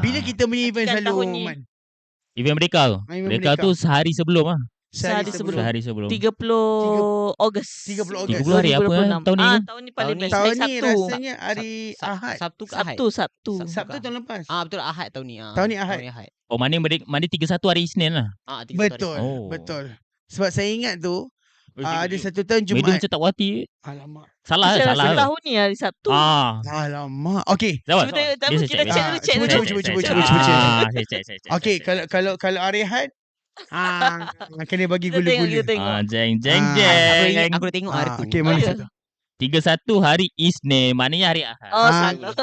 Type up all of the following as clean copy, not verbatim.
Bila kita punya event Kan selalu, tahun ni. Man? Event Merdeka tu. Event Merdeka Merdeka. tu sehari sebelum lah. Sehari sebelum. Sehari sebelum. 30 Ogos. 30 Ogos. 30 hari apa 2026. tahun ni? Tahun ni paling Tahun ni. best. Tahun Hari ni Sabtu. rasanya hari Ahad. Sabtu ke Ahad? Sabtu. Sabtu tahun lepas. Betul Ahad tahun ni. Tahun ni Ahad. Oh, mana 31 hari Isnin lah. 31 Betul, hari. Oh. betul. Sebab saya ingat tu, ada Media satu tahun Jumaat. macam tak puati. Alamak. Salah. Tahun ni hari Sabtu. Alamak. Okey. Jawab. Cuba kita check dulu. Cuba. Check. Okey, kalau hari Ahad, kena bagi Kita gula-gula. tengok. Jeng. Aku dah tengok hari tu. Okey, mana Oh, ya. satu? 31 hari Isnin, maknanya hari Ahad. Oh, Ah. salah.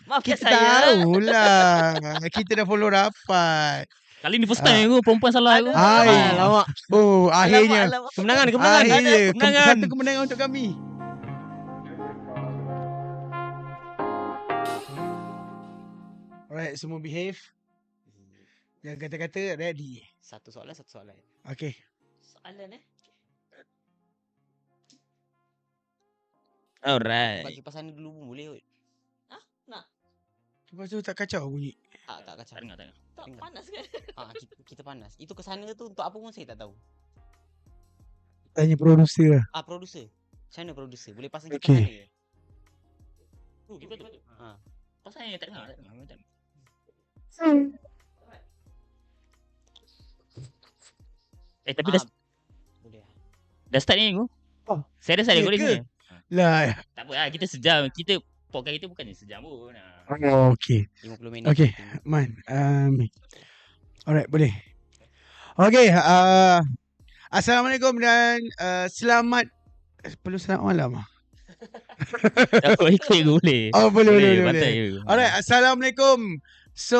Maafkan Kita saya. tahulah. Kita dah follow rapat. Kali ni first time aku perempuan salah aku. Alamak. Oh, akhirnya. Alamak. Kemenangan. Akhirnya. Kemenangan. Satu kemenangan untuk kami. Alright, semua behave. Yang kata-kata ready. Satu soalan. Okay. Soalan Alright. Buat kipas sana dulu pun boleh kot. Lepas tu tak kacau bunyi. Tak kacau. Tengok. Tak panas kan? Kita panas. Itu ke sana tu untuk apa pun saya tak tahu. Tanya producer lah. Producer. Macam mana producer? Boleh pasang Okey. kipas sana ke? Tu kita tu. Pasal yang tak dengar macam. Tapi Boleh. dah start ni aku. Oh. Saya dah start Ya recording ke? ni. Lah. Tak apa lah, kita sejam. Podcast kita bukannya sejam pun. Oh, okay. 50 minit. Okay, Man. Alright, boleh. Okay. Assalamualaikum dan selamat. Perlu selamat malam lah. Tak apa, ikut je boleh. Oh, boleh. Bantai je. Alright, Assalamualaikum. So,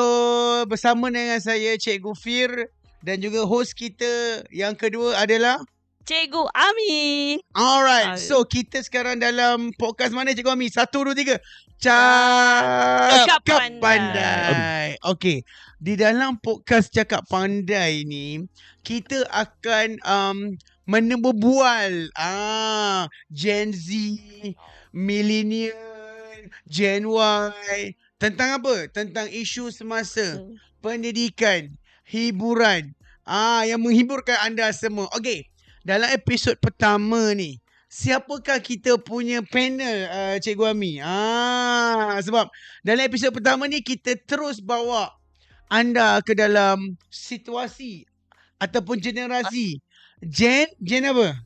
bersama dengan saya Cikgu Fir dan juga host kita yang kedua adalah Cikgu Ami. alright. So, kita sekarang dalam podcast mana Cikgu Ami? 1, 2, 3. Cakap Pandai. Okay. Di dalam podcast Cakap Pandai ni, kita akan berbual Gen Z, Millennial, Gen Y. Tentang apa? Tentang isu semasa, pendidikan, hiburan. Yang menghiburkan anda semua. Okay. Dalam episod pertama ni, siapakah kita punya panel, Cikgu Ami? Sebab dalam episod pertama ni, kita terus bawa anda ke dalam situasi ataupun generasi Gen apa?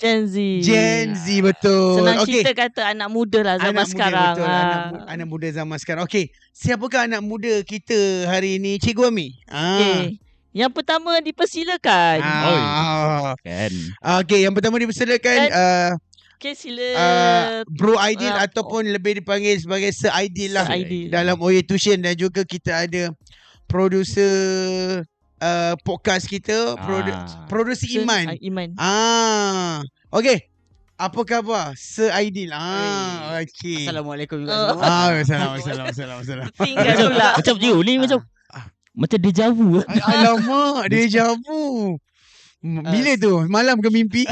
Gen Z. Gen Z, betul. Senang Okey. kita kata anak muda lah zaman Anak muda, sekarang. betul. Anak muda zaman sekarang. Okey. Siapakah anak muda kita hari ni, Cikgu Ami? Okay. Yang pertama dipersilakan. Kan. Okey, yang pertama dipersilakan Okay, sila. Bro Aidil ataupun lebih dipanggil sebagai Sir Aidil lah Aidil. dalam OA Tuition, dan juga kita ada producer podcast kita, producer Iman. Iman. Okey. Apa khabar Sir Aidil? Okey. Assalamualaikum juga semua. Salam. Tinggal pula. Macam you ni macam deja vu. Alamak, deja vu. Bila tu? Malam ke mimpi?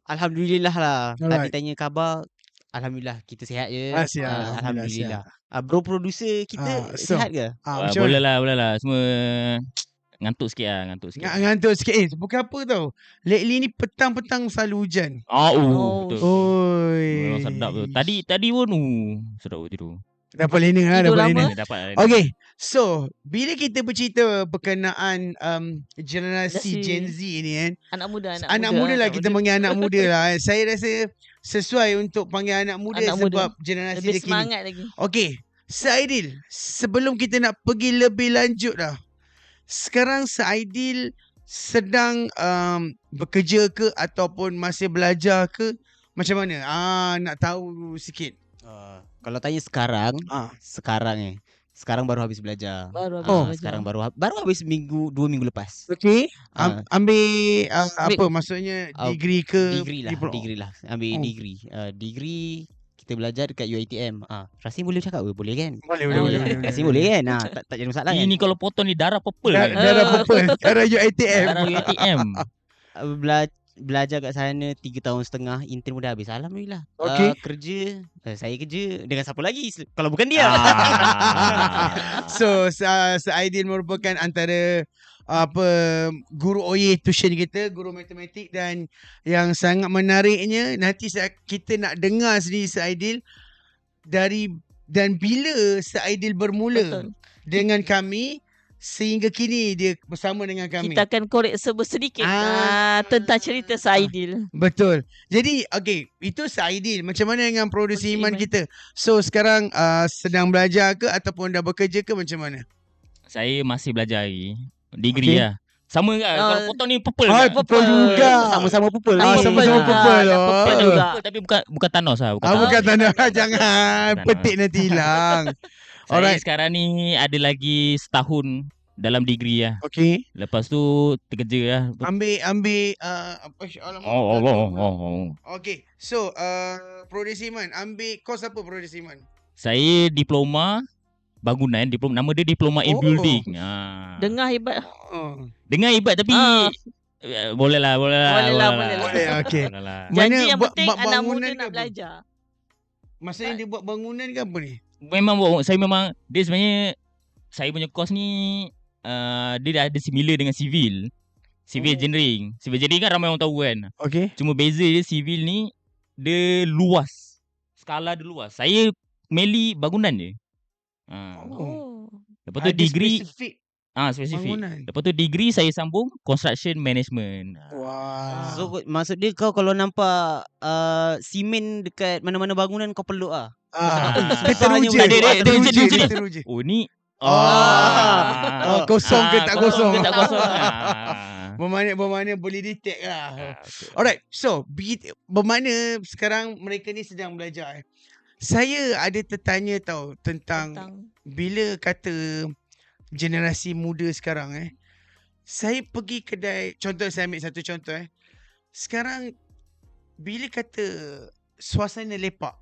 Alhamdulillah lah. Alright. Tadi tanya khabar. Alhamdulillah kita sihat je. Sihat. Alhamdulillah. Bro producer kita so, sihat ke? macam Boleh mana? lah. Semua ngantuk sikit. Ngantuk sikit. Bukan apa tau. Lately ni petang-petang selalu hujan. Betul. Oi. Memang sedap tu. Tadi pun sedap tidur. Dapat lena lah. Tidur Dapat lama. lena. Dapat. Okay. So, bila kita bercerita berkenaan generasi Generasi. Gen Z ni kan. Anak muda Lah kita panggil anak muda lah. Saya rasa sesuai untuk panggil anak muda Anak sebab muda. generasi Lebih dia kini. semangat lagi. Okay. Saidil, sebelum kita nak pergi lebih lanjut lah. Sekarang Saidil sedang bekerja ke ataupun masih belajar ke? Macam mana? Nak tahu sikit. Kalau tanya sekarang sekarang baru habis belajar. Baru habis belajar. Sekarang baru habis 2 minggu lepas. Okay. Ah. Ambil apa maksudnya degree ke? Degree lah. Ambil degree. Degree kita belajar dekat UiTM. Rasim boleh cakap ke? Boleh kan? Boleh. Rasim boleh kan? Tak jadi masalah kan? Ini kalau potong ni darah purple. Darah purple. Darah UiTM. Darah UiTM. belajar kat sana 3 tahun setengah, intern pun dah habis. Alhamdulillah. Okey. Kerja, saya kerja dengan siapa lagi kalau bukan dia. So Aidil merupakan antara guru OY tuition kita, guru matematik, dan yang sangat menariknya nanti kita nak dengar sendiri Aidil dan bila Aidil bermula Betul. dengan kami sehingga kini dia bersama dengan kami. Kita akan korek sedikit tentang cerita Saidil. Betul. Jadi itu Aidil. Macam mana dengan producer Iman kita? So sekarang sedang belajar ke ataupun dah bekerja ke macam mana? Saya masih belajar lagi. Degree lah. Sama kan? Kalau potong ni purple. Purple juga. Sama-sama pupul. Sama-sama purple. Purple juga. Tapi bukan Thanos lah. Bukan tanah. Jangan. Tanah. Petik nanti hilang. Saya Alright. sekarang ni ada lagi setahun dalam degree lah. Okay. Lepas tu terkerja lah. Ambil Okay. So producer Iman, ambil course apa producer Iman? Saya diploma bangunan, nama dia diploma in building. Dengar hebat. Dengar hebat tapi boleh lah. Boleh. Okay. Boleh lah. Janji yang buat penting anak bangunan muda ke nak apa? belajar. Maksudnya dia buat bangunan ke apa ni? Saya memang dia sebenarnya saya punya course ni dia dah ada similar dengan civil engineering. Civil engineering kan ramai orang tahu kan. Okay. Cuma beza dia civil ni dia luas. Skala dia luas. Saya mainly bangunan je. Lepas tu Ada degree spesifik spesifik. bangunan. Lepas tu degree saya sambung construction management. Wah. So maksud dia kau kalau nampak simen dekat mana-mana bangunan kau peluk ah. Dia teruja. Dia teruja. Oh ni Kosong ke tak kosong? ke tak kosong. Bermakna boleh detect lah. Betul. Alright. So bermakna sekarang mereka ni sedang belajar. Saya ada tertanya tentang bila kata generasi muda sekarang saya pergi kedai, contoh saya ambil satu contoh sekarang bila kata suasana lepak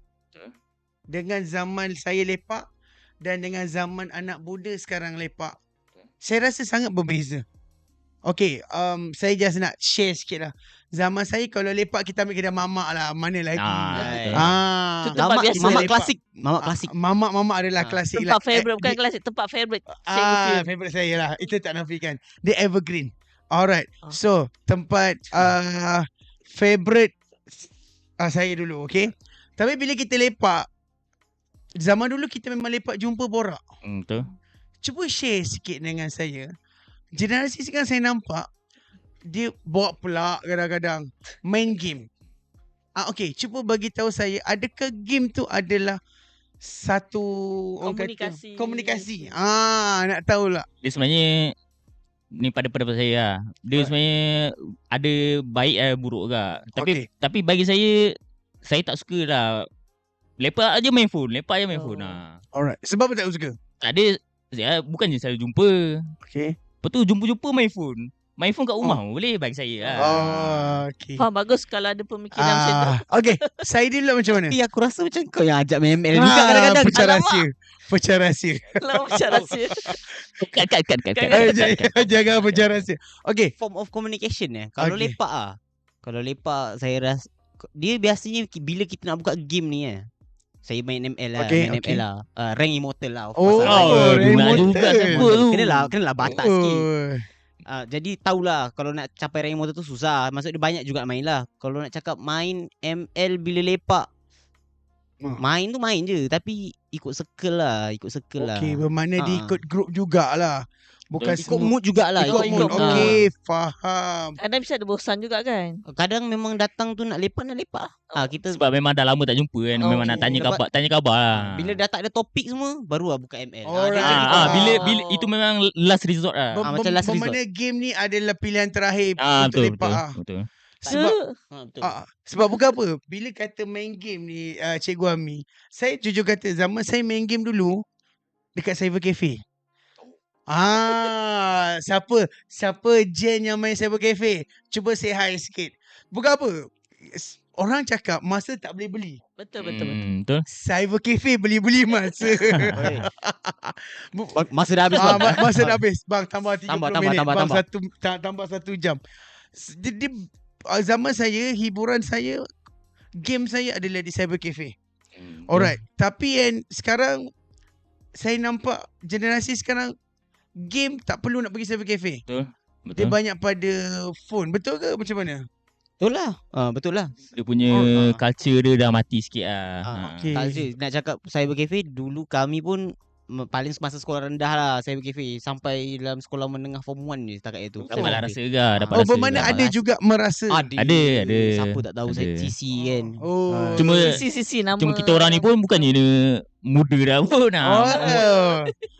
dengan zaman saya lepak dan dengan zaman anak muda sekarang lepak, saya rasa sangat berbeza. Okay, saya just nak share sikit lah. Zaman saya kalau lepak kita ambil kedai mamak lah, mana lagi. Itu tempat biasa Mamak lepak. klasik. Mamak klasik. Mamak adalah klasik Tempat lah. favourite, bukan klasik, tempat favourite. Favourite saya lah. Itu tak nafikan. Dia evergreen. Alright. So, tempat favourite saya dulu, okay? Tapi bila kita lepak, zaman dulu kita memang lepak jumpa borak. Betul. Cuba share sikit dengan saya. Generasi sekarang saya nampak dia bawa pula kadang-kadang main game. Okay, cuba bagi tahu saya, adakah game tu adalah satu komunikasi. Nak tahulah. Dia sebenarnya ni pada pendapat saya lah. Dia sebenarnya ada baik dan buruk juga. Tapi bagi saya tak suka lah. Lepak je main phone. Alright. Sebab apa tak suka? Tak ada, bukan je saya jumpa. Okay. Lepas tu jumpa-jumpa main phone. Main phone kat rumah boleh bagi saya lah. Okay. Faham, bagus kalau ada pemikiran macam tu. Okay. Saya dulu macam mana? Tapi aku rasa macam kau yang ajak main ML juga kadang-kadang. Pecah rahsia. Kalau macam rahsia. Kat. Jangan pecah rahsia. Okay. Form of communication Kalau Okay. lepak Kalau lepak saya rasa dia biasanya bila kita nak buka game ni saya main ML lah, ML lah. Rank Immortal lah. Rank juga siapa tu. Kenalah batak sikit. Jadi tahulah kalau nak capai rank Immortal tu susah. Maksud dia banyak juga main lah. Kalau nak cakap main ML bila lepak, main tu main je. Tapi ikut circle lah. Okay, bermakna dia ikut group jugalah. Bukan ikut mood jugalah. Ikut mood. Okay, faham. Kadang bisa ada bosan juga kan. Kadang memang datang tu nak lepak. Kita Sebab memang dah lama tak jumpa kan. Memang nak tanya khabar lah. bila dah tak ada topik semua, baru lah buka ML. Bila itu memang last resort lah. Macam last resort. Bermakna game ni adalah pilihan terakhir untuk Betul. lepak. Betul. Sebab bukan apa, bila kata main game ni Cikgu Ami, saya jujur kata zaman saya main game dulu dekat Cyber Cafe. Siapa Jen yang main Cyber Cafe? Cuba say hi sikit. Bukan apa, orang cakap masa tak boleh beli. Betul. Cyber Cafe beli masa. Masa dah habis bang. Masa dah habis. Bang tambah 30 minit. Tambah. Tambah 1 jam. Dia zaman saya, hiburan saya, game saya adalah di cyber cafe. Alright. Tapi kan sekarang saya nampak generasi sekarang game tak perlu nak pergi cyber cafe. Betul. Dia banyak pada phone. Betul ke macam mana? Betul lah. Betul lah. Dia punya culture dia dah mati sikit lah. Okay. Culture. Nak cakap cyber cafe, dulu kami pun paling semasa sekolah rendah lah cyber cafe. Sampai dalam sekolah menengah form 1 je setakat itu. Dapatlah rasa ke. Dapat Oh, rasa bermakna ke. ada juga merasa. Ada. Siapa tak tahu Ada. CC kan. Oh. Cuma Sisi nama. Cuma kita orang ni pun bukannya dia muda dah pun.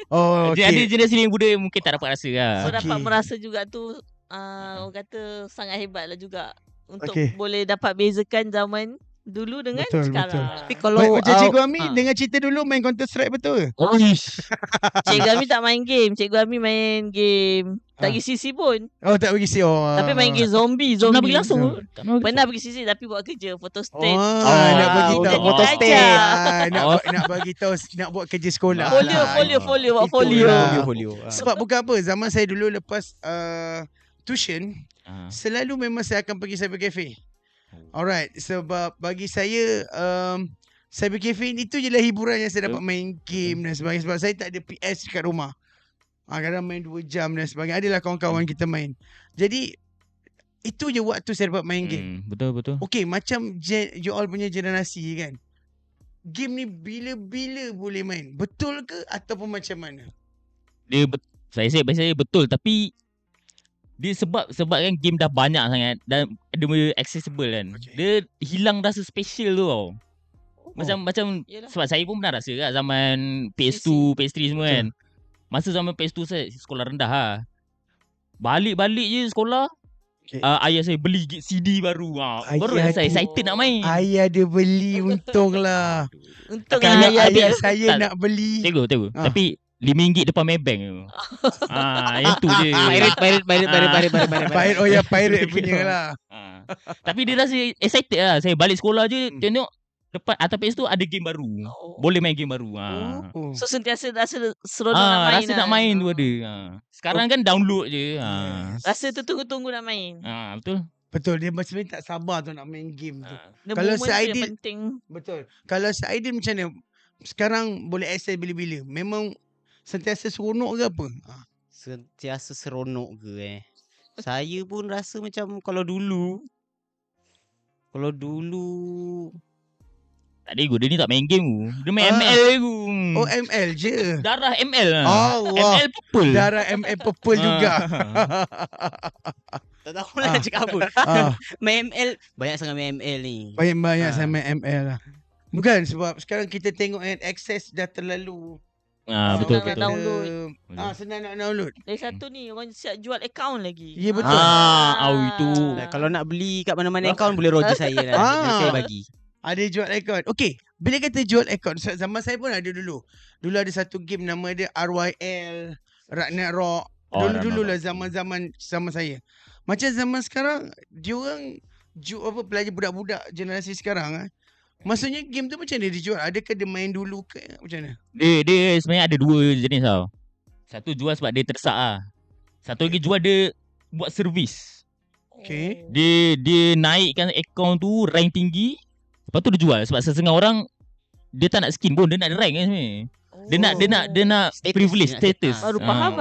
Oh, Dia ada okay. generasi yang muda yang mungkin tak dapat rasa lah. So dapat Okay. merasa juga tu orang kata sangat hebat lah juga untuk Okay. boleh dapat bezakan zaman dulu dengan Betul, sekarang. betul. Tapi kalau Macam Cikgu Ami dengan cerita dulu main Counter Strike betul ke? Oh, ish. Cikgu Ami tak main game. Cikgu Ami main game tak pergi sisi pun. Oh, tak pergi si. Oh. Tapi main game zombie. Pernah pergi langsung. Pernah pergi sisi tapi buat kerja photo Oh, state. nak bagi udah tahu foto state. Nak bagi tahu nak buat kerja sekolah. Folio, lah. folio, buat Itulah. folio. folio. Sebab bukan apa, zaman saya dulu lepas tuition, Ah. selalu memang saya akan pergi cyber cafe. Alright, sebab bagi saya cyber cafe itu je lah hiburan yang saya dapat main game dan sebagainya. Sebab saya tak ada PS dekat rumah. Kadang main 2 jam dan sebagainya. Adalah kawan-kawan kita main. Jadi itu je waktu saya dapat main game. Betul. Okay, macam you all punya generasi kan. Game ni bila-bila boleh main. Betul ke ataupun macam mana? Saya betul, tapi dia sebab kan game dah banyak sangat dan dia boleh accessible kan. Okay. Dia hilang rasa special tu tau. Macam Yelah. sebab saya pun pernah rasa kat zaman PS2, PS3 semua kan. Masa zaman PS2 saya sekolah rendah lah. Balik je sekolah. Okay. Ayah saya beli CD baru. Baru Ayah saya tu- excited nak main. Ayah dia beli, untunglah. Untung Kalau ayah ayah dia. saya Tak. nak beli. Tengok. Tapi RM5 depan Maybank tu. Yang tu je. Pirate, oh ya, pirate punya lah. Tapi dia rasa excited lah. Saya balik sekolah je tengok depan atas PS tu ada game baru. Oh. Boleh main game baru. Oh. So sentiasa rasa seronok nak main Rasa lah. nak main tu ada. Sekarang kan download je. Rasa tertunggu-tunggu nak main. Betul. Betul, dia sebenarnya tak sabar tu nak main game tu. The Kalau moment tu yang Saidin- penting. Betul. Kalau Saidin macam mana? Sekarang boleh access bila-bila. Memang sentiasa seronok ke apa? Sentiasa seronok ke Saya pun rasa macam kalau dulu Tak ada ego. Dia ni tak main game tu. Dia main ML tu. Oh, ML je. Darah ML lah. Allah. ML purple. Darah ML purple juga. tak tahu nak cakap apa. Ah, Main ML banyak sangat main ML ni. banyak sama ML lah. Bukan sebab sekarang kita tengok kan akses dah terlalu Betul. Senang nak download. Senang nak download. Lagi satu ni orang siap jual account lagi. Ya, betul. Itu. Kalau nak beli kat mana-mana akaun boleh roger saya lah. Nanti saya bagi. Ada jual account. Okay, bila kata jual account, zaman saya pun ada dulu. Dulu ada satu game nama dia RYL, Ragnarok. Dulu-dulu lah zaman saya. Macam zaman sekarang, diorang pelajar budak-budak generasi sekarang maksudnya game tu macam mana dijual? Adakah dia main dulu ke macam mana? Dia sebenarnya ada 2 jenis tau. Satu jual sebab dia terdesak lah. Satu lagi jual dia buat servis. Okay. Dia naikkan akaun tu rank tinggi. Lepas tu dia jual sebab setengah orang dia tak nak skin pun, dia nak rank kan sebenarnya. Dia nak Status, privilege dia nak status. Baru faham.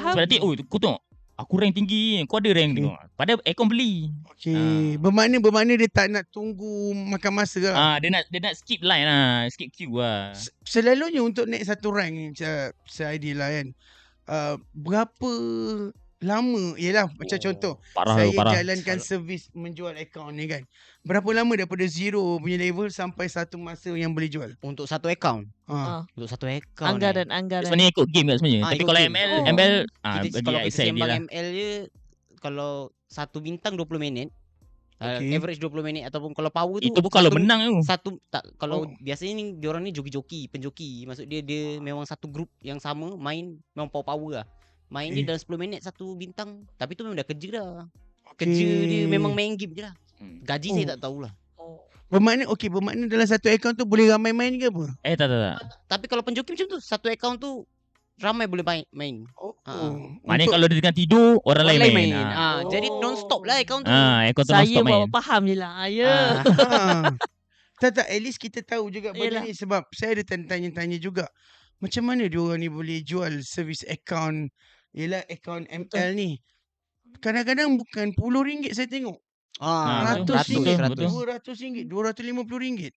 Sebab nanti kau tengok aku rank tinggi, kau ada rank tengok. Padahal akaun beli. Okay. Bermakna dia tak nak tunggu makan masa lah. Dia nak skip line lah, skip queue lah. Selalunya untuk naik satu rank ni se-ideal lah kan. Berapa lama? Yelah macam contoh Parah. jalankan servis menjual akaun ni kan. Berapa lama daripada zero punya level sampai satu masa yang boleh jual? Untuk satu akaun. Untuk satu akaun. Anggaran. Sebenarnya ikut game kat sebenarnya. Tapi ikut kalau game. ML Kalau bagi kita excited sembang lah. ML je, kalau satu bintang 20 minit. Okay. Average 20 minit ataupun kalau power tu Itu pun kalau menang tu. kalau biasanya ni diorang ni joki-joki, penjoki. Maksud dia memang satu grup yang sama main memang power lah. Main dia dalam 10 minit satu bintang. Tapi tu memang dah kerja dah. Kerja dia memang main game je lah. Gaji saya tak tahulah. Bermakna dalam satu akaun tu boleh ramai main ke apa? Tak. Tapi kalau penjoki macam tu, satu akaun tu ramai boleh main. Maknanya kalau dia tengah tidur, orang lain main. Jadi Oh. non-stop lah akaun tu. Akaun tu Saya non-stop bawa main. faham je lah. Ya. Tak, at least kita tahu juga benda Yelah. ni. Sebab saya ada tanya-tanya juga. Macam mana diorang ni boleh jual servis akaun, akaun ML ni. Kadang-kadang bukan RM10 saya tengok. betul, betul. RM100, RM250.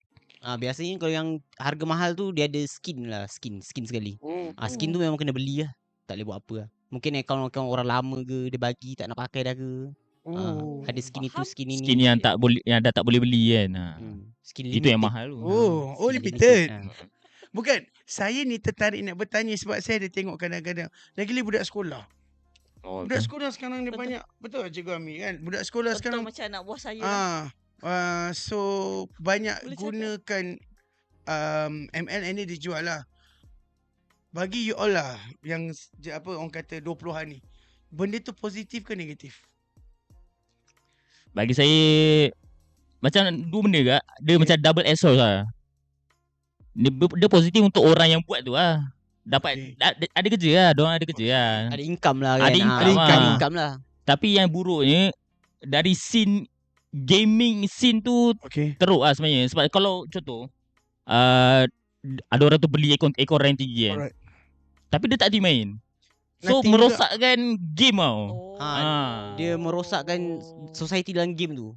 Biasanya kalau yang harga mahal tu dia ada skin sekali. Skin tu memang kena beli lah. Tak boleh buat apa lah. Mungkin akaun orang lama ke dia bagi tak nak pakai dah ke. Ada skin itu, Faham. skin ini. Skin yang dah tak boleh beli kan. Skin Itu yang limited. mahal tu. Oh, Skin limited. limited. Bukan. Saya ni tertarik nak bertanya sebab saya ada tengok kadang-kadang. Lagi-lagi budak sekolah. Budak sekolah sekarang dia Betul. banyak. Betul Cikgu Ami kan? Budak sekolah Contoh sekarang. macam anak buah saya lah. So banyak Boleh cakap. gunakan ML ni dijual lah. Bagi you all lah yang orang kata 20-an ni. Benda tu positif ke negatif? Bagi saya macam dua benda kak. Dia macam double edged sword lah. Dia positif untuk orang yang buat tu lah. Dapat ada kerja lah, diorang ada kerja lah. Ada income lah kan. Ada income ada lah. income lah. Tapi yang buruknya dari scene gaming scene tu teruk lah sebenarnya. Sebab kalau contoh ada orang tu beli ekor rank tinggi kan. Alright. Tapi dia tak hati main. So Nanti merosakkan game tau. Dia merosakkan society dalam game tu.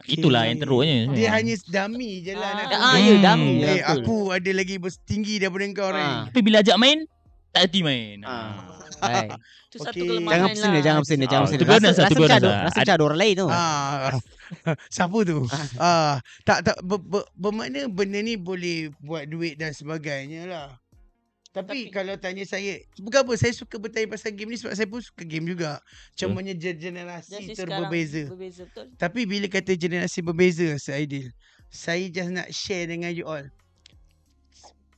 Itulah yang teruknya. Dia hanya dummy je lah. nak Ya dummy. Eh, betul. aku ada lagi tinggi daripada kau Ray. Tapi bila ajak main, tak hati main. Right. Itu satu Okey. kelemahan Jangan lah. pesena, jangan pesena, jangan pesena. Itu bonus lah, itu bonus lah. Rasa macam ada orang lain tu. Siapa tu? Tak bermakna benda ni boleh buat duit dan sebagainya lah. Tapi kalau tanya saya, bukan apa, saya suka bertanya pasal game ni sebab saya pun suka game juga. Cumanya generasi Jadi sekarang berbeza. betul. Tapi bila kata generasi berbeza, Aidil, saya just nak share dengan you all.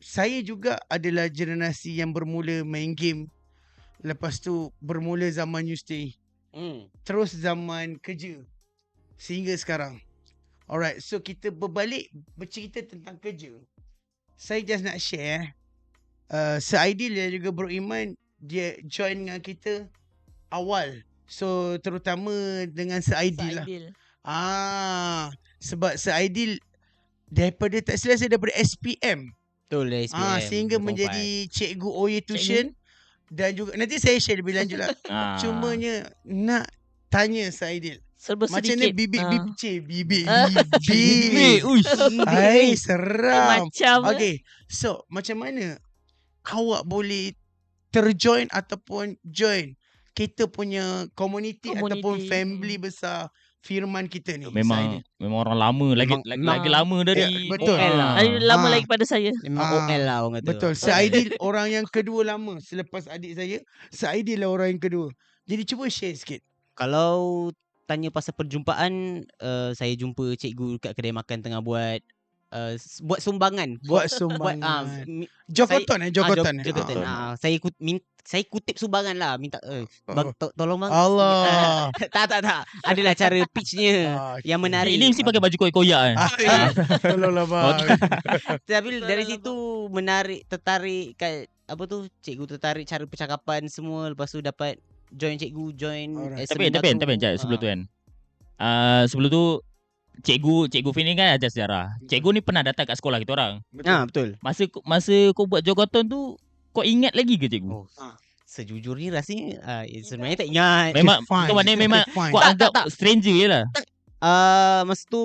Saya juga adalah generasi yang bermula main game. Lepas tu bermula zaman New Stay. Terus zaman kerja. Sehingga sekarang. Alright, so kita berbalik bercerita tentang kerja. Saya just nak share. Aidil dan juga Bro Iman, dia join dengan kita awal. So terutama dengan Aidil lah. Sebab Aidil daripada tak silap saya daripada SPM. Betul lah SPM. Sehingga menjadi cikgu OY Tuition. Dan juga nanti saya share lebih lanjut lah. Cumanya nak tanya Aidil. Serba Macam sedikit. ni bibik. Uish. Hai, seram. Macam Okay, so macam mana awak boleh terjoin ataupun join kita punya community ataupun family besar Firman kita ni? Memang orang lama lagi lama dari betul. OL lah. lama lagi pada saya. Memang OL lah orang kata. Betul. Aidil orang yang kedua lama selepas adik saya. Aidil lah orang yang kedua. Jadi cuba share sikit. Kalau tanya pasal perjumpaan, saya jumpa cikgu kat kedai makan tengah buat sumbangan. Buat sumbangan. Jokoton. Jokoton. Saya kutip sumbangan lah, minta bang, tolong bang. Allah. Tak. Adalah cara pitchnya yang menarik. Ini mesti pakai baju koyak-koyak kan. Tolonglah bang. Tapi dari situ tertarik kat apa tu, cikgu tertarik cara percakapan semua. Lepas tu dapat join cikgu, Tapi sebelum tu kan. Sebelum tu Cikgu Fin ni kan ajar sejarah. Cikgu ni pernah datang kat sekolah kita orang. Betul. Masa kau buat jogoton tu, kau ingat lagi ke cikgu? Sejujurnya rasanya sebenarnya tak ingat. Memang kau maknanya memang kau anggap stranger je lah. Masa tu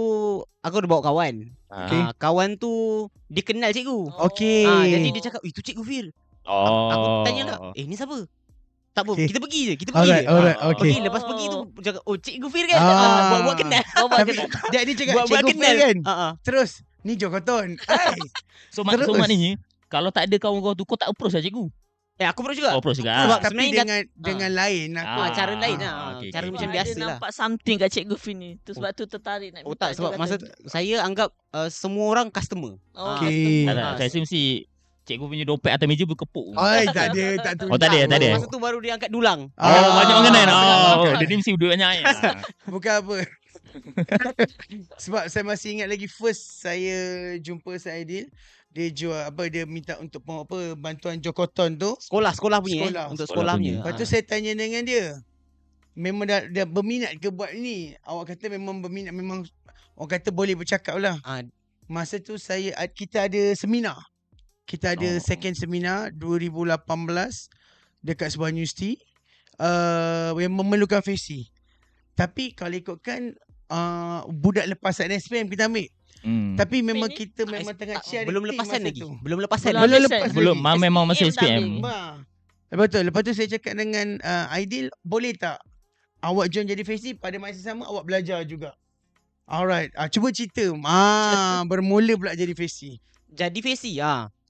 aku ada bawa kawan. Kawan tu dia kenal cikgu. Okey. Jadi dia cakap, "Itu cikgu Fir." Aku tanya lah, ni siapa? Tak apa, kita pergi je. Alright, okay. Pergi, lepas pergi tu cakap, cikgu Fir kan? Buat kenal. Tapi dia cakap cikgu Fir kan? Terus, ni Jokoton. So maknanya kalau tak ada kawan-kawan tu, kau tak approach lah cikgu. Aku approach juga. Approach juga. Sebab tapi sebenarnya dengan lain cara lain lah. Okay, Cara okay. macam biasa Ada lah. nampak something kat cikgu Fin ni. Tu sebab tu tertarik nak minta Tak, sebab dia masa kata. saya anggap semua orang customer. Okay. Tak, saya rasa mesti cikgu punya dompet atas meja berkepuk. Tak ada, tak tunjuk. Tak ada. Masa tu baru dia angkat dulang. Banyak mengenai. betul. Dia ni mesti duit banyak. Bukan apa. Sebab saya masih ingat lagi first saya jumpa Aidil. dia jual dia minta untuk bantuan Jokoton tu. Sekolah punya Sekolah. untuk Sekolah sekolah punya. punya. Lepas tu saya tanya dengan dia. Memang dah berminat ke buat ni? Awak kata memang berminat, memang orang kata boleh bercakap lah. Masa tu kita ada seminar. Kita ada second seminar 2018 dekat sebuah universiti yang memerlukan FACE. Tapi kalau ikutkan budak lepasan SPM kita ambil. Tapi memang kita memang tengah share belum lepasan lagi. Belum lepasan. Belum, memang masih SPM. Lepas tu saya cakap dengan Aidil, boleh tak awak join jadi FACE pada masa sama awak belajar juga. Alright, cuba cerita. Bermula pula jadi FACE. Jadi FACE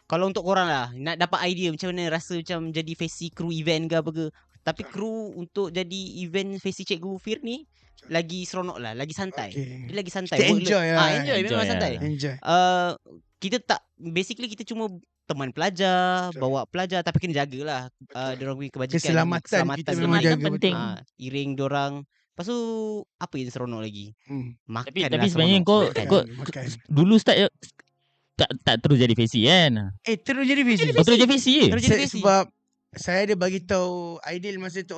kalau untuk korang lah nak dapat idea macam mana rasa macam jadi FACE crew event ke apa ke. Tapi crew untuk jadi event FACE Cikgu Fir ni lagi seronok lah, lagi santai. Dia lagi santai. Kita enjoy lah. Enjoy memang santai. Enjoy. Kita tak, basically kita cuma teman pelajar, bawa pelajar, tapi kena jagalah diorang punya kebajikan. Keselamatan kita memang Keselamatan jaga penting. Iring diorang. Lepas tu apa yang seronok lagi? Makan Tapi lah sebenarnya seronok. kau Makan. dulu start tak terus jadi FACE kan? Terus jadi FACE. Kau terus jadi FACE je? Terus jadi FACE. Sebab saya ada bagi tahu Aidil masa tu,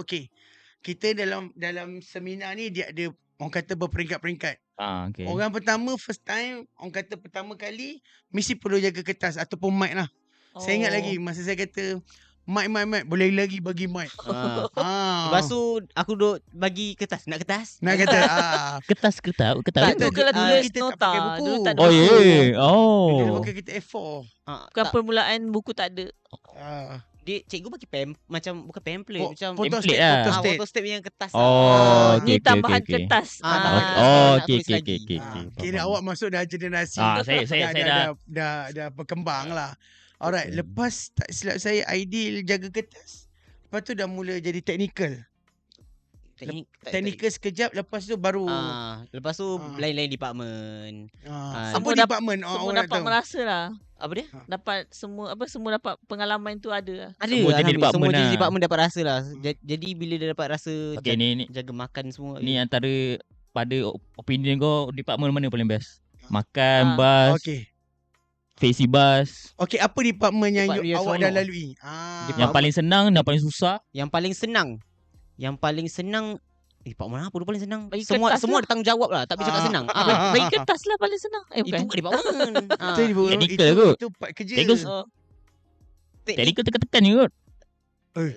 kita dalam seminar ni dia ada orang kata berperingkat-peringkat. Okay. Orang pertama first time, orang kata pertama kali mesti perlu jaga kertas ataupun mic lah. Saya ingat lagi masa saya kata mic boleh lagi bagi mic. Lepas tu aku duk bagi kertas. Nak kertas? Nak kata Kertas. Tak, Kita- tu kalau tulis kita tak nota. pakai buku. Dulu tak ada Oh buku. Dia Oh. pakai kita A4. Bukan permulaan buku tak ada. Dia cikgu bagi macam bukan pamphlet, macam Template lah. photostat yang kertas. Oh, Ni okay, tambahan okay. kertas. Tambahan kertas. Oh, nak okay, tulis okay, lagi. okay. Kira awak masuk dah generasi. Saya dah berkembang lah. Alright, lepas tak silap saya Aidil jaga kertas. Lepas tu dah mula jadi technical. Technical sekejap, lepas tu baru lepas tu lain-lain department. apa Semua department Semua awak nak dapat tahu? merasa lah. Apa dia? Dapat semua dapat pengalaman tu ada lah. Ada Semua jenis alhamdulillah. Semua department jenis lah. department dapat rasa lah. Jadi bila dia dapat rasa Okay, ni jaga makan semua. antara pada opinion kau department mana paling best? Makan, bas, Okey. FACE bas. Okey, apa department yang Department yang awak dah seronok. lalui? Yang paling senang dan paling susah. Yang paling senang department apa tu paling senang? Bagi Semua kertas semua lah. ada tanggungjawab lah. Tak boleh cakap senang. Bagi kertas lah paling senang. Itu Bukan. bukan department. Technical kot. Itu part kerja. Technical Oh. Technical tekan-tekan je kot.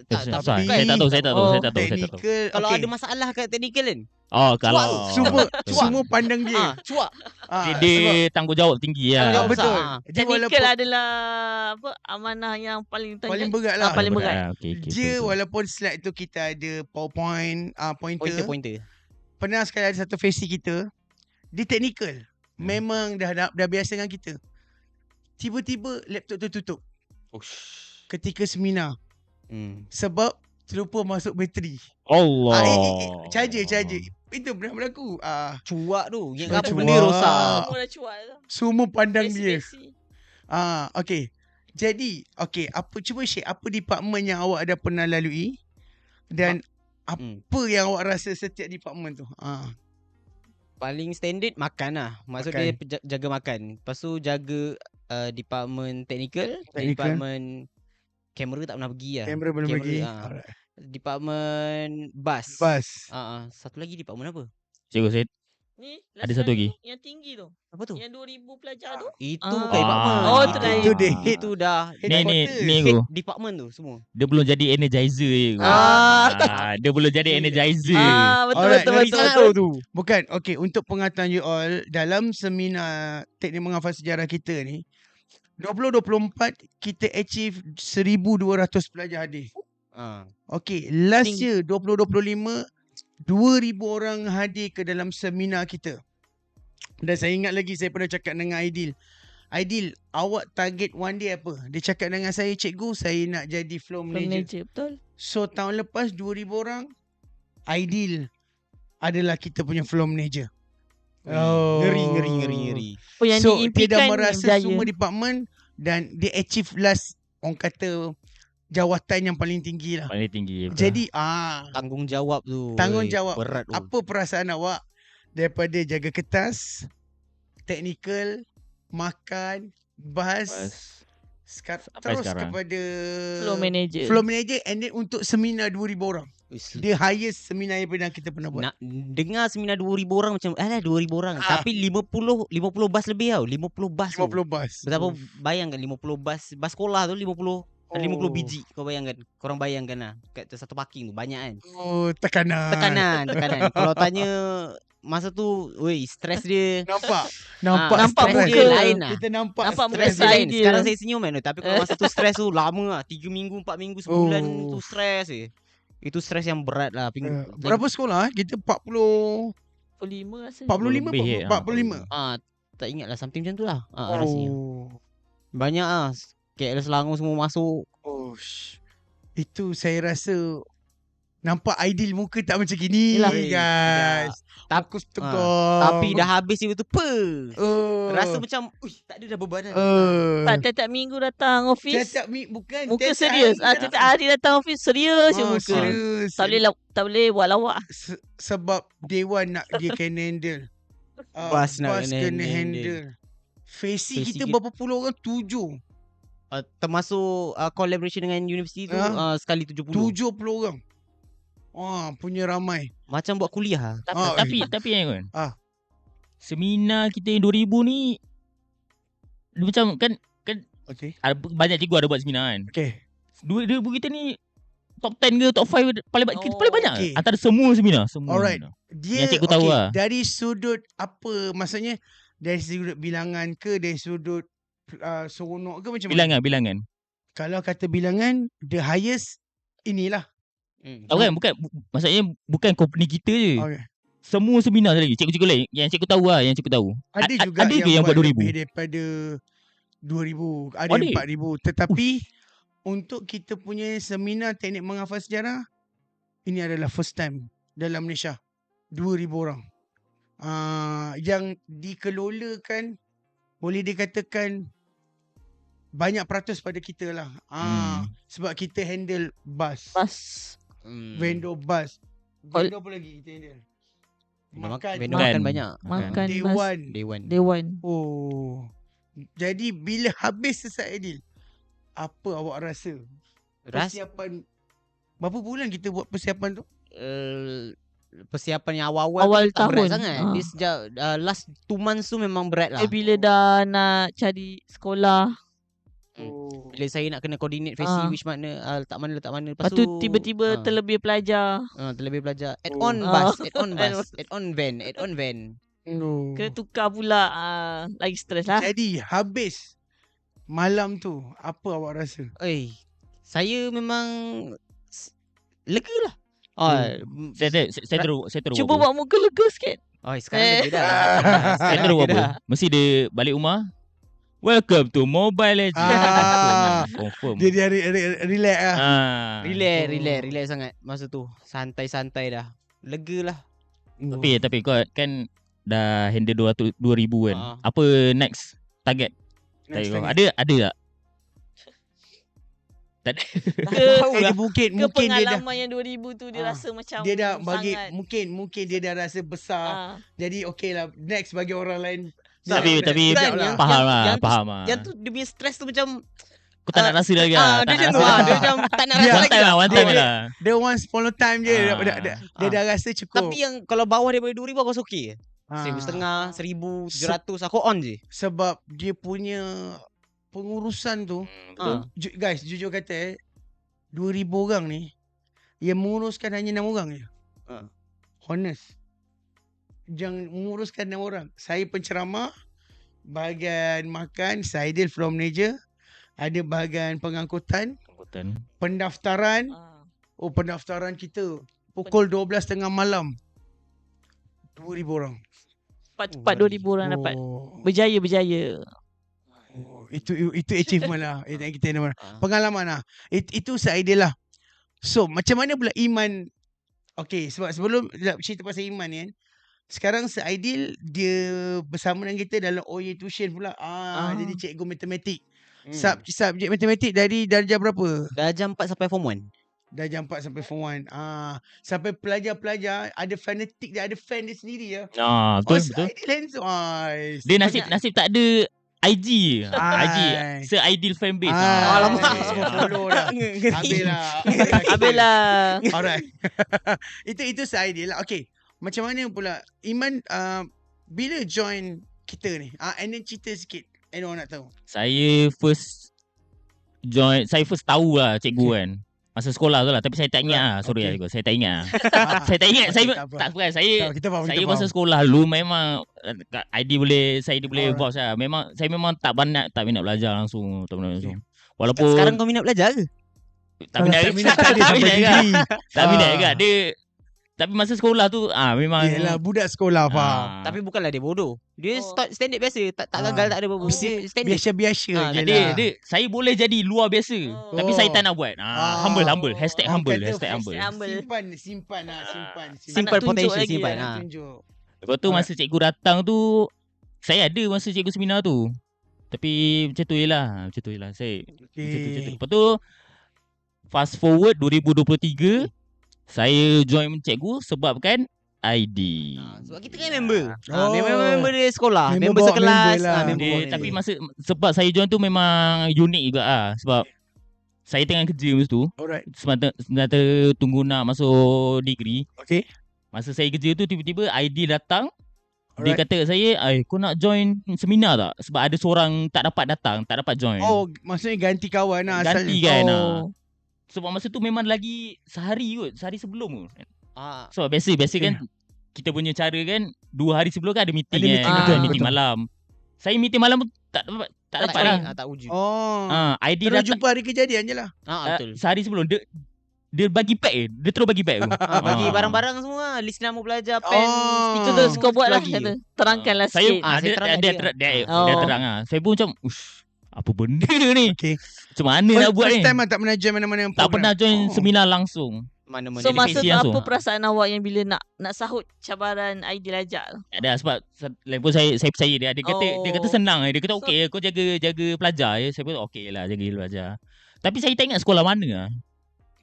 Tak, Susah. tapi- Saya tak tahu. Technical. Kalau okey. ada masalah kat technical kan, Oh, kalau Semua pandang dia. cuak. dia tanggungjawab tinggi lah. Tanggungjawab betul. besar. Dia Technical walaupun adalah amanah yang paling paling berat lah. paling berat. Okay, Dia walaupun slide tu kita ada PowerPoint, pointer. Pointer. Pernah sekali ada satu FACE kita, dia technical. Memang dah biasa dengan kita. Tiba-tiba laptop tu tutup ketika seminar sebab terlupa masuk bateri. Allah. Charger. Itu pernah berlaku. Cuak tu. Yang Cuak. apa benda rosak. Semua dah cuak tu. Semua pandang dia. Besi-besi. Okey. Jadi, cuba share apa department yang awak ada pernah lalui dan apa yang awak rasa setiap department tu? Paling standard makan lah. Maksud Makan. dia jaga makan. Lepas tu jaga department technical. Department kamera tak pernah pergi lah. Kamera belum Kamera, bagi. Alright. Department bus. Bas. Satu lagi department apa? Cikgu saya Ni Ada satu lagi. Yang tinggi tu. Apa tu? Yang 2000 pelajar tu. Itu Ah. kat department. Oh, tu dah. Itu dia hit. Itu dah ni Headquarters. tu. department tu semua. Dia belum jadi energizer je. Dia belum jadi energizer. Betul Alright, betul ngeri betul. sangat betul. tu. Bukan. Okey, untuk pengetahuan you all, dalam seminar teknik menghafal sejarah kita ni, 2024 kita achieve 1,200 pelajar hadir. Okey, last year 2025 2,000 orang hadir ke dalam seminar kita. Dan saya ingat lagi saya pernah cakap dengan Aidil. Aidil, awak target one day apa? Dia cakap dengan saya, cikgu, saya nak jadi flow manager. Manager betul. So tahun lepas 2,000 orang, Aidil adalah kita punya flow manager. Ngeri. Oh yang So dia dah diimpikan merasa berjaya. semua department dan dia achieve last orang kata jawatan yang paling tinggi lah. Paling tinggi. Jadi Tanggungjawab tu. Tanggungjawab. Berat tu. apa perasaan awak daripada jaga kertas, technical, makan, Bas Sampai terus sekarang. kepada Flow manager. and then untuk seminar 2,000 orang. Dia highest seminar yang pernah kita pernah buat. Nak dengar seminar 2,000 orang macam 2,000 orang. Tapi 50 bas lebih tau. 50 bas tu. 50 bas. Betapa bayangkan 50 bas sekolah tu 50 50 Oh. biji. Kau bayangkan. Korang bayangkan lah. Kat satu parking tu banyak kan. Oh, tekanan. Tekanan. Kalau tanya masa tu, stres dia. Nampak nampak stres muka dia. lain lah. Kita nampak Nampak muka stres Stres dia. side lain. dia. Sekarang saya senyum kan. Tapi kalau masa tu stres tu lama lah. 3 minggu, 4 minggu, sebulan tu Oh. stres je. Itu stres yang berat lah. Berapa sekolah? Kita 40 45 rasa. 45 Lebih, 45. Tak ingat lah. Something macam tu lah. Rasanya. Oh. Banyak lah. KL Selangor semua masuk. Oh. Itu saya rasa nampak ideal muka tak macam gini Yelah. guys. Aku tegur. Tapi dah habis dia tu rasa oh. macam tak ada dah beban dah. Tak tiap-tiap minggu datang office. Tiap bukan Muka tiap-tiap serius. hari Tiap-tiap hari datang office serius je muka. serius. Tak boleh buat lawak. Sebab Dewan nak dia kena handle. Bas nak kena handle. Facey Facey kita kita- berapa puluh orang? 7. Termasuk collaboration dengan universiti tu sekali 70. 70 orang. Punya ramai. Macam buat kuliah. Tapi kan. Seminar kita yang 2000 ni dia macam kan Okay. ada banyak cikgu ada buat seminar kan. Okay. 2000 kita ni top 10 ke top 5 kita paling banyak. Okay. Antara semua seminar, semua. Alright. Seminar. Dia Yang cikgu tahu lah. dari sudut apa maksudnya, dari sudut bilangan ke, dari sudut seronok ke, macam mana? Bilangan. Kalau kata bilangan, the highest inilah. Tahu kan, maksudnya bukan company kita je. Okay. Semua seminar lagi. Cikgu-cikgu lain yang cikgu tahu lah, yang cikgu tahu. Ada juga ada ke yang buat 2000? lebih daripada 2000, ada Ada. yang 4000. Tetapi untuk kita punya seminar teknik menghafal sejarah, ini adalah first time dalam Malaysia. 2000 orang. Yang dikelolakan, boleh dikatakan banyak peratus pada kita lah. Sebab kita handle bus. Vendor bus. Vendor apa lagi kita handle? Vendor makan banyak. Makan Dewan. Oh. Jadi bila habis selesai Aidil, apa awak rasa? Persiapan berapa bulan kita buat persiapan tu? Persiapan yang awal-awal Awal tu tak berat tahun. sangat. Dia sejak last 2 months tu memang berat lah. Bila dah nak cari sekolah. Oh. Bila saya nak kena coordinate Facey which mana letak mana. Lepas tu tiba-tiba terlebih pelajar. terlebih belajar. Add Oh. on bus, add on bus, add on van. No. Kena tukar pula. Lagi stres lah. Jadi habis malam tu, apa awak rasa? Saya memang lega lah. Saya terus. Cuba buat muka lega sikit. Sekarang lega dah. Saya terus apa? Mesti dia balik rumah. Welcome to Mobile Legends. Confirm. Dia relax lah. Relax sangat masa tu. Santai-santai dah. Lega lah. Tapi kau kan dah handle 2000 kan. Apa next target? Ada tak? Tak ada. Mungkin Ke dia dah pengalaman yang 2000 tu dia rasa macam dia dah bagi sangat. mungkin dia dah rasa besar. Jadi okey lah, next bagi orang lain. Tapi sekejap lah. faham lah. Yang tu dia punya stres tu macam Kau tak nak rasa lagi lah. dia macam dia macam tak nak Dia- rasa One lagi time lah, one time Dia- lah. Dia once upon a time je. Dia dah rasa cukup. Tapi yang kalau bawah daripada 2000 aku rasa okey. Ah. 1,500, 1,700 aku on je. Sebab dia punya pengurusan tu, guys, jujur kata 2000 orang ni yang menguruskan hanya 6 orang je. Honest. Jangan menguruskan 6 orang. Saya penceramah, bahagian makan, Saidil floor manager, ada bahagian pengangkutan, pendaftaran. Pendaftaran kita pukul 12:30 malam. 2000 orang. Cepat 2000 orang dapat. Berjaya. Itu achievement lah. Yang kita nama. Pengalaman lah. Itu Saidil lah. So macam mana pula Iman? Okay, sebab sebelum cerita pasal Iman ni kan, sekarang Saidil dia bersama dengan kita dalam OA tuition pula. Jadi cikgu matematik. Subjek matematik dari darjah berapa? Darjah 4 sampai form 1. Darjah 4 sampai form 1. Sampai pelajar-pelajar ada fanatik dia, ada fan dia sendiri ya. Betul. Saidil handsome. Dia nasib tak ada IG. IG. Ai. Se-ideal fanbase. Alamak. Semua follow dah. Habis lah. Habis lah. Alright. itu se-ideal lah. Okay. Macam mana pula Iman bila join kita ni? And then cerita sikit. Anyone nak tahu? Saya first tahu lah cikgu kan. Masa sekolah tu lah. Tapi saya tak ingat lah. Sorry Okay. lah cikgu. Saya tak ingat lah. Saya tak ingat. Okay, Saya tak apa. tak bukan. Saya Kita faham. masa sekolah dulu memang ID boleh Alright. vouch lah. Saya memang tak minat belajar langsung. Tak minat langsung. Walaupun Sekarang kau minat belajar ke? tak minat tak minat tak ada tak sampai minat juga. degree. Tak minat juga. Dia tapi masa sekolah tu memang Yelah, budak sekolah faham. Tapi bukanlah dia bodoh. Dia Oh. standard biasa. Tak Ah. gagal, tak ada apa-apa. Mesti Dia standard. Biasa-biasa je dia, lah. dia saya boleh jadi luar biasa. Oh. Tapi saya tak nak buat. Humble. Orang Humble. kata Humble. Humble. Simpan lah. Simpan. Simple nak tunjuk potential lagi simpan. lah. Tunjuk. Lepas tu masa cikgu datang tu saya ada masa cikgu seminar tu. Tapi macam tu je lah. Saya macam tu. Lepas tu fast forward 2023 saya join cikgu sebabkan ID. Sebab kita kan member. Oh. Member dia sekolah. Member Member bawa sekelas. member lah. Member bawa Tapi member. sebab saya join tu memang unik juga lah. Sebab saya tengah kerja masa tu. Alright. Semata tunggu nak masuk degree. Okay. Masa saya kerja tu tiba-tiba ID datang. Dia Alright. kata kat saya, kau nak join seminar tak? Sebab ada seorang tak dapat join. Oh, maksudnya ganti kawan lah asalnya. Ganti kan. Oh. Sebab masa tu memang lagi sehari sebelum tu. Ah, So biasa kan kita punya cara kan 2 hari sebelum kan ada meeting Ada kan. meeting, Meeting betul. malam. Saya meeting malam pun tak dapat lah. Tak wujud. Oh. ID Terus datang jumpa hari kejadian je lah. Betul. sehari sebelum dia bagi pack Dia terus bagi pack tu. Bagi barang-barang semua. List nama pelajar, pen, Oh. Itu tu kau buat lah. lagi. Kata. Terangkanlah Saya sikit. saya dia terang dia dia. dia Oh. terang lah. Saya pun macam apa benda ni? Okay. Macam mana nak buat First ni? time lah tak pernah join mana-mana yang Tak program. pernah join Oh. seminar langsung. Mana-mana. So Jadi masa tu PC langsung. apa perasaan awak yang bila nak sahut cabaran Aidil ajak? Tak ada sebab lepas saya percaya dia. Dia kata Oh. senang. Dia kata okey kau jaga pelajar je. Saya pun okey lah jaga pelajar. Tapi saya tak ingat sekolah mana lah.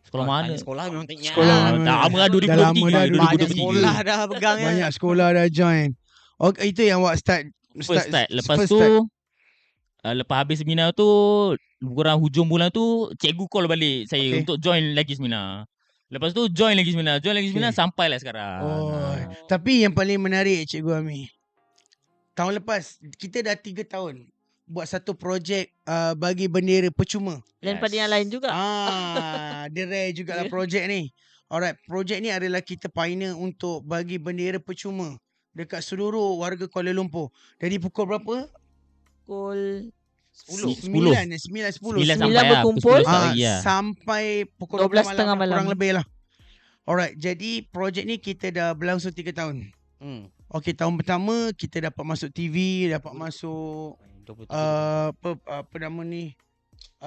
Sekolah mana? Sekolah memang tak ingat. Sekolah Ah, memang- tak lama lah Dah lama 2023. dah, Banyak 2023. sekolah dah pegang ya. Banyak sekolah dah join. Okay, itu yang awak start. First start. Lepas first tu start. lepas habis seminar tu kurang hujung bulan tu cikgu call balik saya Okay. untuk join lagi seminar. Lepas tu join lagi seminar Okay. sampailah sekarang. Oh. Tapi yang paling menarik Cikgu Ami. Tahun lepas kita dah 3 tahun buat satu projek bagi bendera percuma. Dan pada yang lain juga. Dia rare jugalah projek ni. Alright, projek ni adalah kita pioneer untuk bagi bendera percuma dekat seluruh warga Kuala Lumpur. Dari pukul berapa? Pukul 10. 9 10. 9 sampai Sembilan berkumpul. pukul 10 pagi lah. Sampai pukul 12 12 tengah malam. kurang lebih lah. Alright, jadi projek ni kita dah berlangsung 3 tahun. Okey, tahun pertama kita dapat masuk TV, dapat masuk apa nama ni?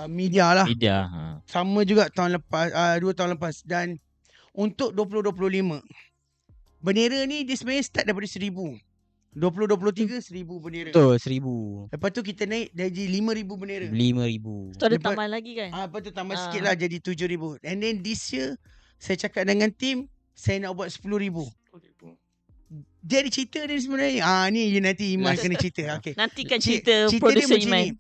Media lah. Media. Sama juga tahun lepas 2 tahun lepas. Dan untuk 2025 bendera ni dia sebenarnya start daripada 1000. 2023 1000 bendera. Betul, 1000. Lepas tu kita naik jadi 5000 bendera. 5,000. tu ada Lepas- tambahan lagi kan? Lepas tu tambah Ah. sikit lah jadi 7000. And then this year saya cakap dengan tim saya nak buat 10,000. Dia ada cerita dia sebenarnya. Ni you nanti Iman kena cerita. Okay. Nantikan Ci- cerita dia producer macam Iman. ni.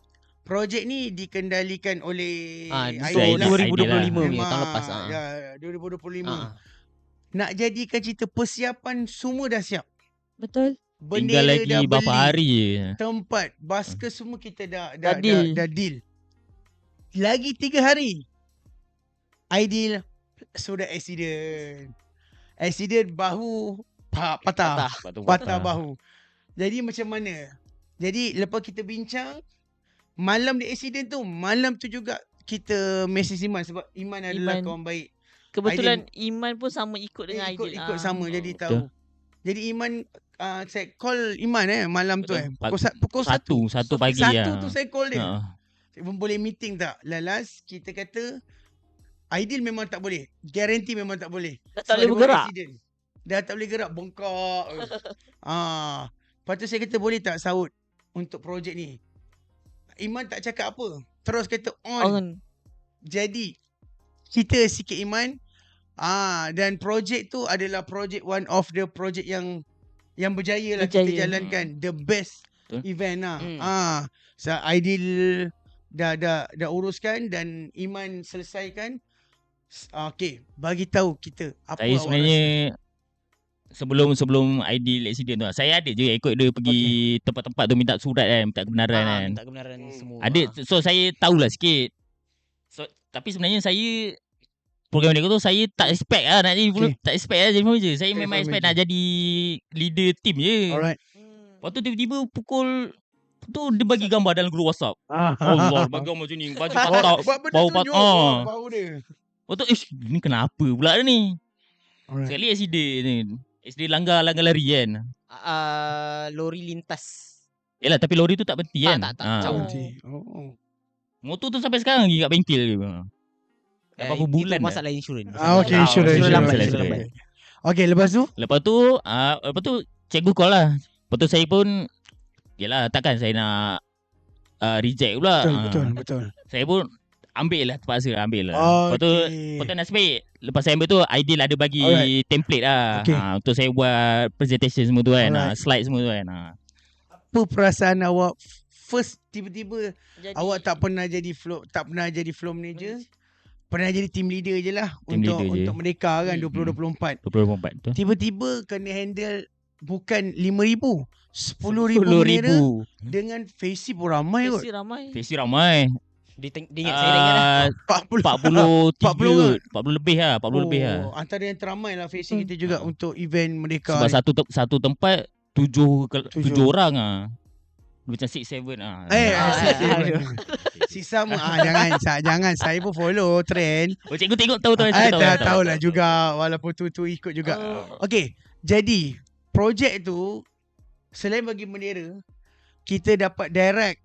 Projek ni dikendalikan oleh betul. Aidil lah. 2025 punya Memang, tahun lepas. Ya, 2025. Ah. Nak jadikan cerita persiapan semua dah siap. Betul. Tinggal Bendera lagi dah berapa beli. hari je. Tempat, basker semua kita dah Dah deal. Lagi 3 hari. Aidil sudah accident. Accident bahu patah. Patah bahu. Jadi macam mana? Jadi lepas kita bincang, malam dia accident tu, malam tu juga kita message Iman sebab Iman adalah Iman. kawan baik. Kebetulan Iman pun sama ikut dengan Aidil. Ikut sama jadi Betul. tahu. Jadi Iman saya call Iman malam tu Betul. pukul 1. Satu pagi Satu lah. tu saya call dia. Ha. Boleh meeting tak? Lalas kita kata Aidil memang tak boleh. Guarantee memang tak boleh. Dah Sebab tak boleh dia bergerak. accident. Dah tak boleh gerak, bengkak. Lepas tu saya kata boleh tak sahut untuk projek ni. Iman tak cakap apa. Terus kata on. On. Jadi cerita sikit Iman. Dan projek tu adalah projek one of the projek yang berjaya lah kita Berjaya. jalankan. The best Betul. event lah. Hmm. Aidil dah uruskan dan Iman selesaikan. Okay, bagi tahu kita apa Saya awak sebenarnya sebelum Aidil accident tu, saya ada je ikut dia pergi tempat-tempat tu minta surat kan, minta kebenaran kan. Minta kebenaran semua. Ada, so saya tahulah sikit. So, tapi sebenarnya saya program mereka tu saya tak expect lah nak jadi tak expect lah jadi manager. Saya memang expect nak jadi leader team je. Alright. Lepas tu tiba-tiba pukul tu dia bagi gambar dalam grup WhatsApp. Allah, bagi gambar macam ni. Baju patah. Bau patah. Bau dia. Lepas tu ni kenapa pula ni? Alright. Sekali accident ni. Accident langgar lari kan. Lori lintas. Yalah, tapi lori tu tak berhenti kan. Tak jauh. Motor tu sampai sekarang lagi kat bengkel je. Dah berapa bulan itu dah. masalah insurans. Okay, insurans. lambat. Okay, lepas tu? Lepas tu cikgu call lah. Lepas tu saya pun yalah, takkan saya nak reject pula. Betul. Saya pun ambil lah, terpaksa ambil lah. Lepas tu nasib baik lepas saya ambil tu Aidil ada bagi template lah. Untuk saya buat presentation semua tu kan. Slide semua tu kan. Apa perasaan awak first tiba-tiba awak tak pernah jadi flow manager? Pernah jadi team leader je lah untuk mereka kan 2024. 2024 tu. Tiba-tiba kena handle bukan 5,000, 10,000 bendera dengan Facey pun ramai kot. Facey ramai. Dia ingat saya ingat lah 40 lebih lah. Antara yang teramai lah Facey kita juga untuk event mereka. Sebab satu tempat 7 orang lah. Macam 6-7 lah. Sisa jangan saya pun follow trend. Cikgu tengok tahu. Tahu lah juga walaupun tu ikut juga. Okay, jadi projek tu selain bagi bendera, kita dapat direct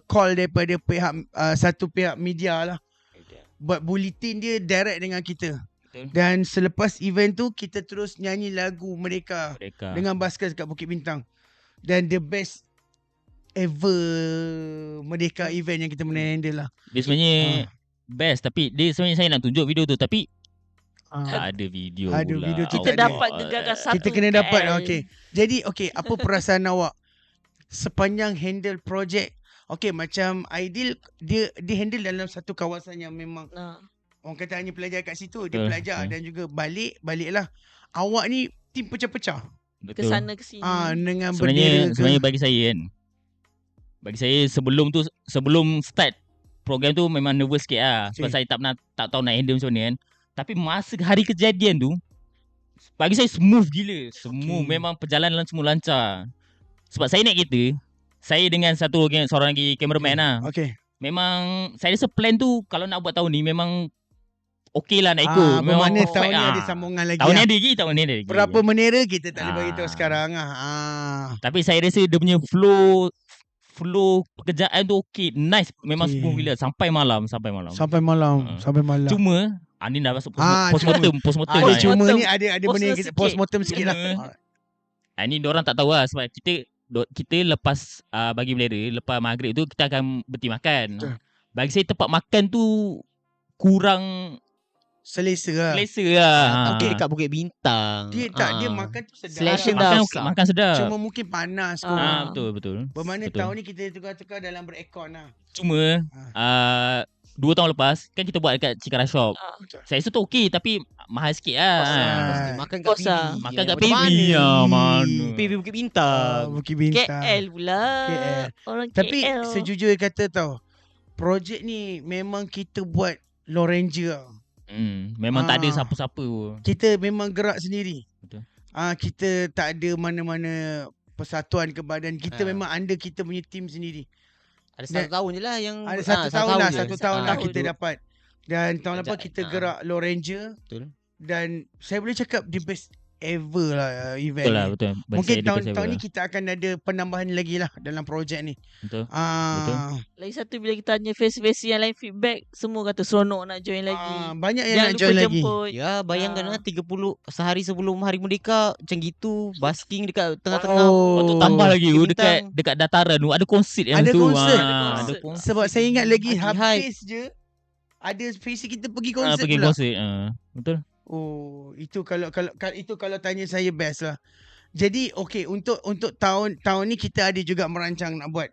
call daripada satu pihak media lah. Buat bulletin dia direct dengan kita. Betul. Dan selepas event tu kita terus nyanyi lagu mereka. Dengan Baskers kat Bukit Bintang. Dan the best ever Merdeka event yang kita pernah handle lah. Dia sebenarnya best, tapi dia sebenarnya saya nak tunjuk video tu tapi tak ada video pula. Video tu kita tak dapat ada. gegakan satu. Kita kena dapat. Okay. Jadi apa perasaan awak sepanjang handle projek? Okay, macam Aidil dia handle dalam satu kawasan yang memang orang kata hanya pelajar kat situ. Dia pelajar dan juga baliklah. Awak ni tim pecah-pecah. Betul. Ke sana ke sini. Dengan bendera sebenarnya bagi saya kan. Bagi saya sebelum start program tu memang nervous sikit lah. Sebab saya tak tahu nak handle macam mana kan. Tapi masa hari kejadian tu bagi saya smooth gila. Semua memang perjalanan semua lancar. Sebab saya naik kereta, saya dengan seorang lagi cameraman lah. Okay. Memang saya rasa plan tu kalau nak buat tahun ni memang okey lah nak ikut. Memang perfect tahun ni ada sambungan lagi. Tahun ni ada lagi. Berapa bendera kita tak boleh bagi tahu sekarang lah. Tapi saya rasa dia punya flow pekerjaan tu okey, nice, memang smooth gila sampai malam. Cuma ni dah masuk postmortem lah. Cuma ni ada benda yang kita postmortem sikit lah. Ni diorang tak tahu lah sebab kita lepas bagi bendera, lepas maghrib tu kita akan berhenti makan. Bagi saya tempat makan tu kurang selesa lah. Okey, dekat Bukit Bintang. Dia makan tu sedap. Selection makan sedap. Cuma mungkin panas kot. Betul. Bermakna tahun ni kita tukar-tukar dalam berekon lah. Cuma 2 tahun lepas kan kita buat dekat Cikara Shop. Saya rasa tu okey tapi mahal sikit lah. Makan kat PB. Makan kat PB mana? PB Bukit Bintang. KL pula. Orang tapi KL. sejujurnya kata tau, projek ni memang kita buat Lone Ranger lah. Memang tak ada siapa-siapa. Kita memang gerak sendiri. Betul. Kita tak ada mana-mana persatuan ke badan. Kita memang under kita punya team sendiri. Ada 1 tahun je lah yang ada 1 tahun lah kita dapat. Dan tahun lepas kita Ajak, gerak Lone Ranger. Betul. Dan saya boleh cakap the best ever lah event ni. Betul. Mungkin tahun ni kita akan ada penambahan lagi lah dalam projek ni. Betul. Lagi satu bila kita tanya face-face yang lain feedback, semua kata seronok nak join lagi. Banyak yang Jangan nak lupa join lagi. jemput. Ya, bayangkan lah 30 sehari sebelum Hari Merdeka macam gitu, basking dekat tengah-tengah. Untuk tambah lagi Bukit dekat dataran tu ada konsert yang Ada tu. konsert. Ada konsert. Sebab saya ingat lagi Haji habis je ada face kita pergi konsert pergi pula. konsert. Betul. Oh, itu kalau tanya saya best lah. Jadi okey, untuk tahun ni kita ada juga merancang nak buat.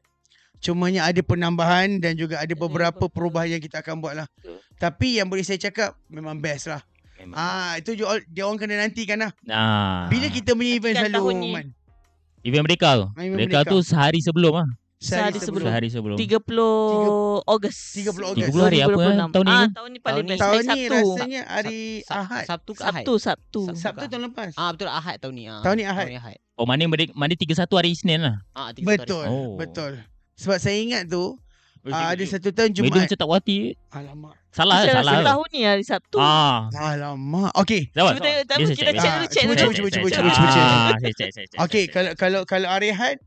Cumanya ada penambahan dan juga ada beberapa beberapa. perubahan yang kita akan buat lah. Betul. Tapi yang boleh saya cakap memang best lah. Memang. Itu dia orang kena nantikan lah. Bila Bila kita punya event Nantikan selalu tahun ni. Man. event Merdeka tu. Event Merdeka Merdeka. tu sehari sebelum ah. Sehari sebelum. Sehari sebelum. 30 Ogos. 30 Ogos. 30 hari apa 2026. tahun ni? Tahun ni paling Tahun ni. best. Tahun Hari ni Sabtu. rasanya hari Ahad. Sabtu ke Ahad? Sabtu. Sabtu tahun lepas. Betul Ahad tahun ni. Tahun ni Ahad. Oh, mana 31 hari Isnin lah. 30 Betul. hari. Oh. Betul. Sebab saya ingat tu ada Media satu tahun Jumaat. macam tak wati. Alamak. Salah. Saya rasa Salah. tahun ni hari Sabtu. Alamak. Okey. Jawab. Cuba tengok, Biasa kita check dulu, check Cuba, dulu. cuba. Okey, kalau hari Ahad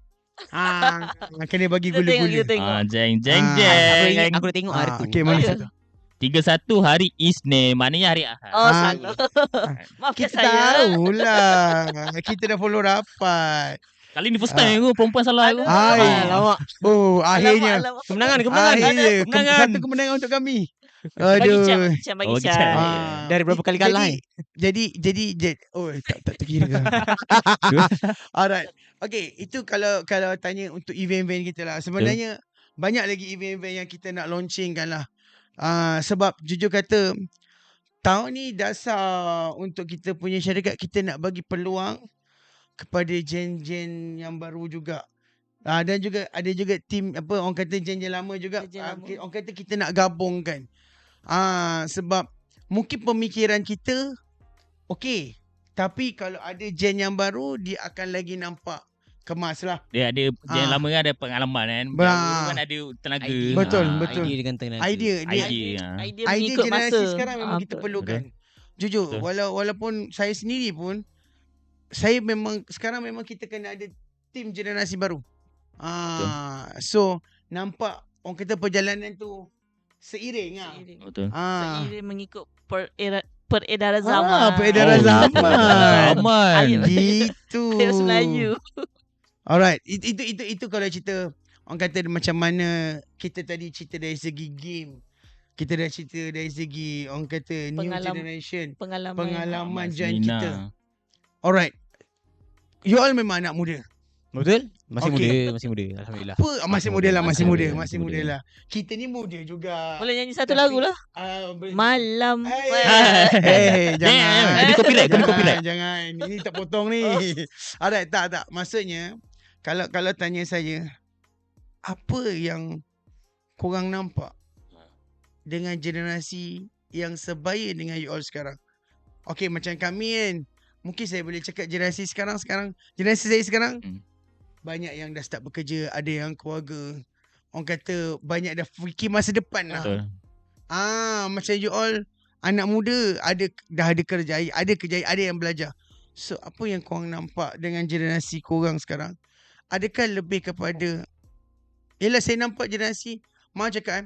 kena bagi Kita tengok, gula-gula. kita tengok. Jeng. Aku dah tengok hari tu. Okey, mana Oh, ya. satu? 31 hari Isnin, maknanya hari Ahad. Oh, Ah. salah. Maafkan Kita saya. tahulah. Kita dah follow rapat. Kali ni first time aku perempuan salah aku. Alamak. Oh, akhirnya. Alamak. Kemenangan. Akhirnya. Kemenangan. Satu kemenangan untuk kami. Bagi Aduh. Cam, bagi Oh, Cam. Cam. Dari berapa kali kalah Jadi oh tak terkira ke. Alright. Okay, itu kalau tanya untuk event-event kita lah. Sebenarnya banyak lagi event-event yang kita nak launchingkan lah. Sebab jujur kata tahun ni dasar untuk kita punya syarikat, kita nak bagi peluang kepada gen-gen yang baru juga. Dan juga ada juga tim orang kata gen-gen lama juga. Gen lama. Orang kata kita nak gabungkan. Sebab mungkin pemikiran kita okey, tapi kalau ada gen yang baru, dia akan lagi nampak kemas lah. Dia ada yang lama kan ada pengalaman kan. Bah. Yang baru kan ada tenaga. Idea. Betul, Ah, betul. Idea dengan tenaga. Idea dia Idea. Idea idea mengikut generasi masa. sekarang memang kita betul. perlukan. Jujur, Betul. walaupun saya sendiri pun, saya sekarang memang kita kena ada tim generasi baru. So nampak orang kata perjalanan tu seiring lah. Seiring. Betul. Seiring mengikut peredaran zaman. Peredaran Oh, zaman. Zaman. Ayat. Gitu. Ayat Melayu. Alright, itu kalau cerita orang kata macam mana kita tadi cerita dari segi game. Kita dah cerita dari segi orang kata new generation, pengalaman gen Nina. kita. Alright. You all memang anak muda. Betul? Masih Okey. muda. Alhamdulillah. Apa? Masih muda lah, masih muda Masih muda. lah. Kita ni muda juga. Boleh nyanyi satu Tapi- lagu lah. Boleh. Malam. Jangan. Kena copyright, kena copyright. Jangan. Ini tak potong ni. Alright, tak. Maksudnya kalau tanya saya, apa yang korang nampak dengan generasi yang sebaya dengan you all sekarang? Okay, macam kami kan, mungkin saya boleh cakap generasi saya sekarang banyak yang dah start bekerja, ada yang keluarga. Orang kata banyak dah fikir masa depan lah. Betul. Macam you all anak muda dah ada kerja, ada yang belajar. So apa yang korang nampak dengan generasi korang sekarang? Adakah lebih kepada saya nampak generasi mau cakap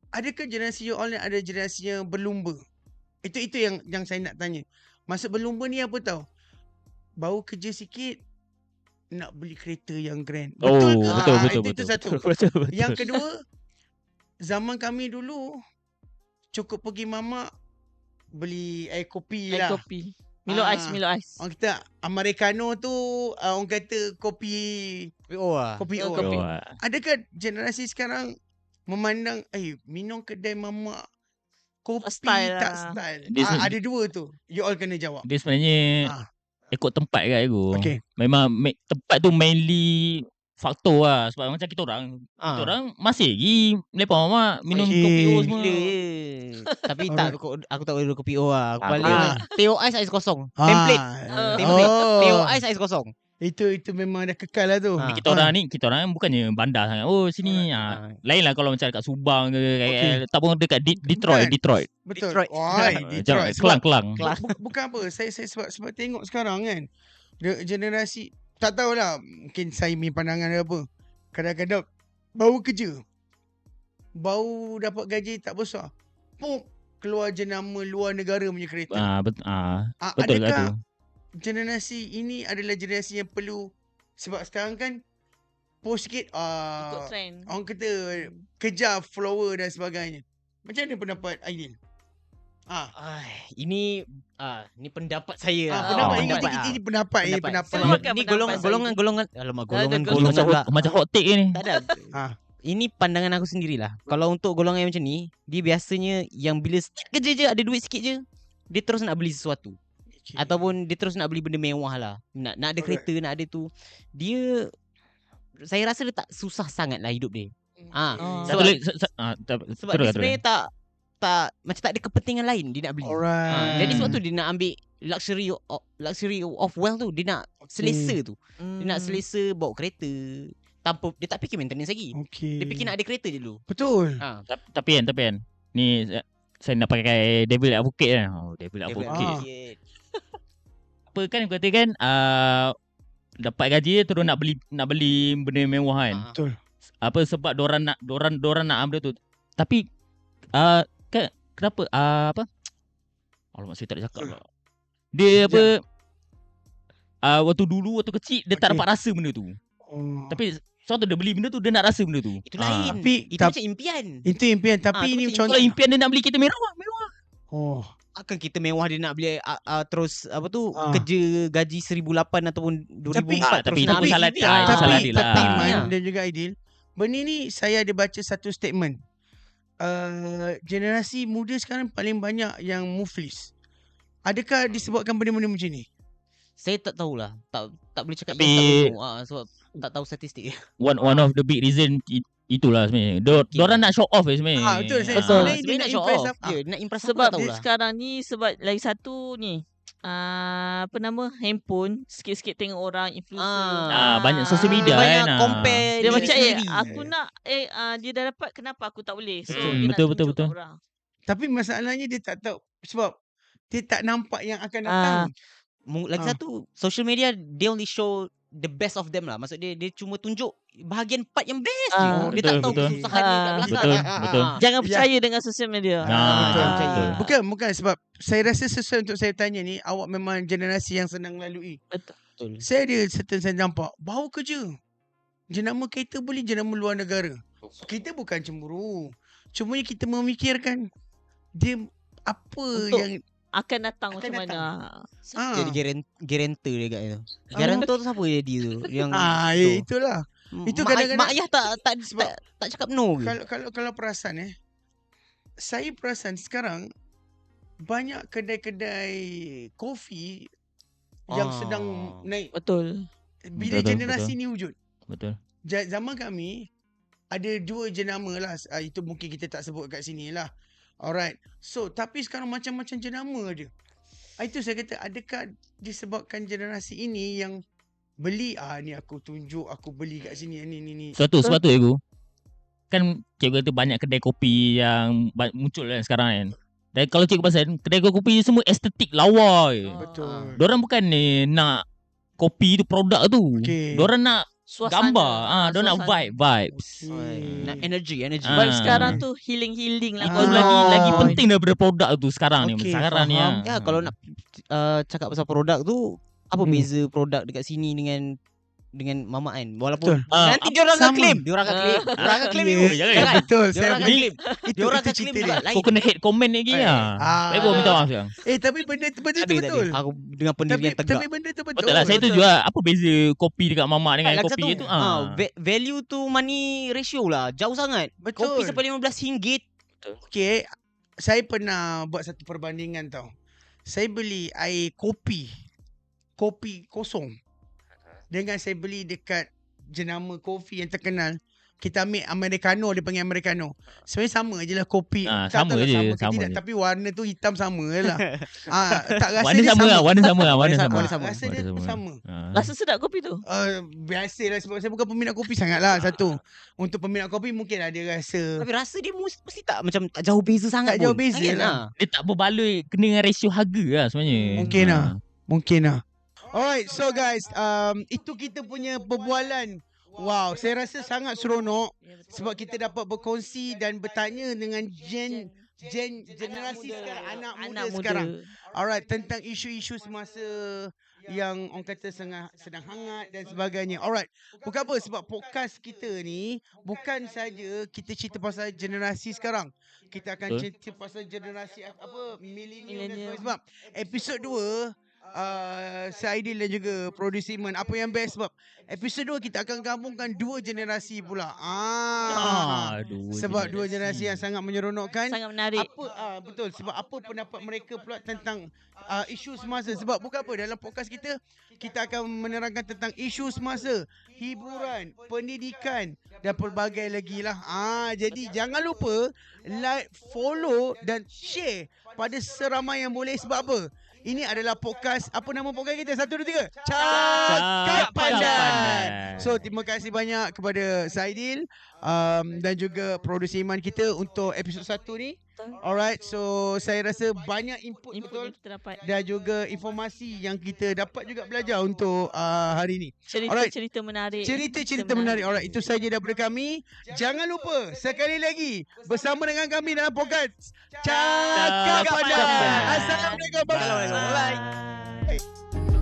adakah generasi you all ni ada generasi yang berlumba? Itu yang saya nak tanya. Maksud berlumba ni apa tahu? Baru kerja sikit nak beli kereta yang grand. Betul ke? Itu satu. Betul. Yang kedua, zaman kami dulu cukup pergi mamak beli air kopi Air lah. kopi. Milo ais. Orang kata Americano tu orang kata kopi O. Kopi. Adakah generasi sekarang memandang minum kedai mamak kopi style tak lah. style? Dia Ada dua tu. You all kena jawab. Dia sebenarnya ikut tempat kan aku. Okay. Memang tempat tu mainly faktor lah. Sebab macam kita orang masih lagi melepak mamak minum kopi O semua. Gila je. Tapi tak, aku tak boleh dulu kopi O lah. Aku Ah. balik teh ais ais kosong. Template. Teh ais ais kosong. Itu memang dah kekal lah tu. Kita orang bukannya bandar sangat. Oh sini lain lah kalau macam dekat Subang ke tak pun dekat Detroit. Betul. Detroit. Detroit. Sebab Kelang. bukan apa. Saya sebab tengok sekarang kan. Generasi tak tahulah, mungkin saya punya pandangan dia apa. Kadang-kadang baru kerja, baru dapat gaji tak besar, pum, keluar jenama luar negara punya kereta. Betul Adakah kat tu. generasi ini adalah generasi yang perlu, sebab sekarang kan post sikit Ikut trend. orang kata kejar follower dan sebagainya. Macam mana pendapat Aidil? Ini ni pendapat saya lah. Pendapat ini, pendapat, ini pendapat. Ini pendapat. Keluarkan Ni pendapat golongan. Alamak, golongan golongan pula. Macam hot take ni. Tak ada. Ini pandangan aku sendirilah. Kalau untuk golongan yang macam ni, dia biasanya yang bila start kerja je, ada duit sikit je, dia terus nak beli sesuatu. Ataupun dia terus nak beli benda mewah lah. Nak ada kereta, nak ada tu. Saya rasa dia tak susah sangat lah hidup dia. Satu lagi Sebab dia sebenarnya tak macam tak ada kepentingan lain dia nak beli. Jadi sebab tu dia nak ambil luxury of wealth tu. Dia nak selesa tu. Dia nak selesa bawa kereta tanpa dia tak fikir maintenance lagi. Dia fikir nak ada kereta je dulu. Betul. Tapi kan ni saya nak pakai devil advocate kan. Devil advocate. Apa kan aku katakan dapat gaji terus nak beli benda mewah kan. Betul. Apa sebab dorang nak ambil tu. Tapi kan kenapa apa? Alamak saya tak nak cakap lah. Dia apa waktu kecil dia tak dapat rasa benda tu. Tapi suatu dia beli benda tu dia nak rasa benda tu. Itu lain. Itu macam impian. Itu impian tapi ini contoh kalau impian dia nak beli kita mewah. Akan kita mewah dia nak beli terus apa tu kerja gaji 1,800 ataupun 2,400 tapi nak itu salah ambil dia. Salah dia lah. Tapi Man dan juga Aidil, benda ni saya ada baca satu statement. Generasi muda sekarang paling banyak yang muflis. Adakah disebabkan benda-benda macam ni? Saya tak tahulah. Tak boleh cakap Tapi sebab tak tahu statistik. one of the big reason itulah sebenarnya. Diorang nak show off sebenarnya. Betul. Sebenarnya Dia dia nak nak show impress off. Dia nak impress Sebab apa tak tahulah. sekarang ni sebab lagi satu ni apa nama handphone sikit-sikit tengok orang influencer. Banyak social media banyak kan. compare Dia diri macam sendiri. aku nak dia dah dapat kenapa aku tak boleh. So dia nak Betul. tunjuk kat orang. Tapi masalahnya dia tak tahu sebab dia tak nampak yang akan datang. Lagi satu, social media they only show the best of them lah. Maksud dia cuma tunjuk bahagian part yang best je. Dia tak tahu betul. kesusahan dia kat belakang. Betul. Jangan percaya dengan sosial media. Betul. Bukan sebab saya rasa sesuai untuk saya tanya ni, awak memang generasi yang senang lalui. Betul. Saya ada saya nampak bawa kerja. Jenama kereta beli jenama luar negara. Kita bukan cemburu. Cuma kita memikirkan dia apa Untuk yang akan datang akan macam datang. mana. Jadi guarantor dia kat tu. Guarantor tu siapa jadi tu? Yang itulah. Itu mak kadang-kadang- mak ayah tak cakap no ke? Kalau perasan saya perasan sekarang banyak kedai-kedai kopi yang sedang naik. Betul. Bila Betul, generasi ni wujud. Betul. Zaman kami ada 2 jenama lah. Itu mungkin kita tak sebut kat sini lah. Alright. So tapi sekarang macam-macam jenama ada. Itu saya kata, adakah disebabkan generasi ini yang beli ni aku tunjuk aku beli kat sini ni. Sebab tu aku kan cikgu kata banyak kedai kopi yang muncul kan sekarang kan. Dan kalau cikgu pasal kedai kopi semua estetik lawa je. Betul. Diorang bukan ni nak kopi tu produk tu. Okey. Diorang nak Suasana. gambar. Diorang nak vibes. Nak energy. Sebab sekarang tu healing lah. Itu lagi penting daripada produk tu sekarang ni. Okey, Sekarang ni faham. Ya, kalau nak cakap pasal produk tu, apa beza produk dekat sini dengan Mamak kan? Walaupun Betul. nanti diorang akan sama. claim. Diorang akan claim. Diorang akan claim Ya, you. jangan. Jangan. Betul. Diorang Saya akan beli. claim. Diorang akan claim cerita juga. dia. Lain. kau kena hate comment lagi lah. Baik pun minta maaf sekarang. Tapi benda tu Ada betul. tadi. Aku dengan pendirian tegak. Tapi benda tu betul. Betul lah. Saya tu juga apa beza kopi dekat mamak dengan Lagi kopi satu, tu. value to money ratio lah. Jauh sangat. Betul. Kopi sampai RM15. Okay, saya pernah buat satu perbandingan tau. Saya beli air kopi kosong dengan saya beli dekat jenama kopi yang terkenal. Kita ambil Americano, dia panggil Americano. Sebenarnya sama je lah kopi. Tak sama tahu lah je, ke sama tidak, je. tapi warna tu hitam sama je lah. Tak rasa Warna dia sama lah. Warna sama lah. Warna Warna sama. sama. Rasa dia Warna sama. Rasa sedap kopi tu. Biasalah sebab saya bukan peminat kopi sangat lah satu. Untuk peminat kopi mungkin ada rasa. Tapi rasa dia mesti tak macam tak jauh beza sangat Tak pun. jauh beza Kan, lah. Dia tak berbaloi kena dengan rasio harga lah sebenarnya. Mungkin lah. Mungkin lah. Alright, so guys, itu kita punya perbualan. Wow, saya rasa sangat seronok sebab kita dapat berkongsi dan bertanya dengan generasi sekarang, anak muda sekarang. Alright, tentang isu-isu semasa yang orang kata sedang hangat dan sebagainya. Alright. Bukan apa, sebab podcast kita ni bukan saja kita cerita pasal generasi sekarang. Kita akan Betul. cerita pasal generasi apa milenium dan Millennium. sebagainya. Sebab episod 2 Saidil dan juga producer Iman, apa yang best sebab episod 2 kita akan gabungkan dua generasi pula. Sebab dua generasi yang sangat menyeronokkan. Sangat menarik. Apa betul, sebab apa pendapat mereka pula tentang isu semasa. Sebab bukan apa, dalam podcast kita akan menerangkan tentang isu semasa, hiburan, pendidikan dan pelbagai lagi lah. Jadi jangan lupa like, follow dan share pada seramai yang boleh. Sebab apa? Ini adalah podcast, apa nama podcast kita? 1, 2, 3. Cakap Pandan. So terima kasih banyak kepada Saidil dan juga producer Iman kita untuk episod 1 ni. Alright, so saya rasa banyak input betul Yang kita dapat. dan juga informasi yang kita dapat juga belajar untuk hari ni. Cerita-cerita menarik. Cerita-cerita menarik. Alright, itu saja daripada kami. Jangan lupa sekali lagi bersama dengan kami dalam podcast Cakap Pandan. Assalamualaikum. Bye.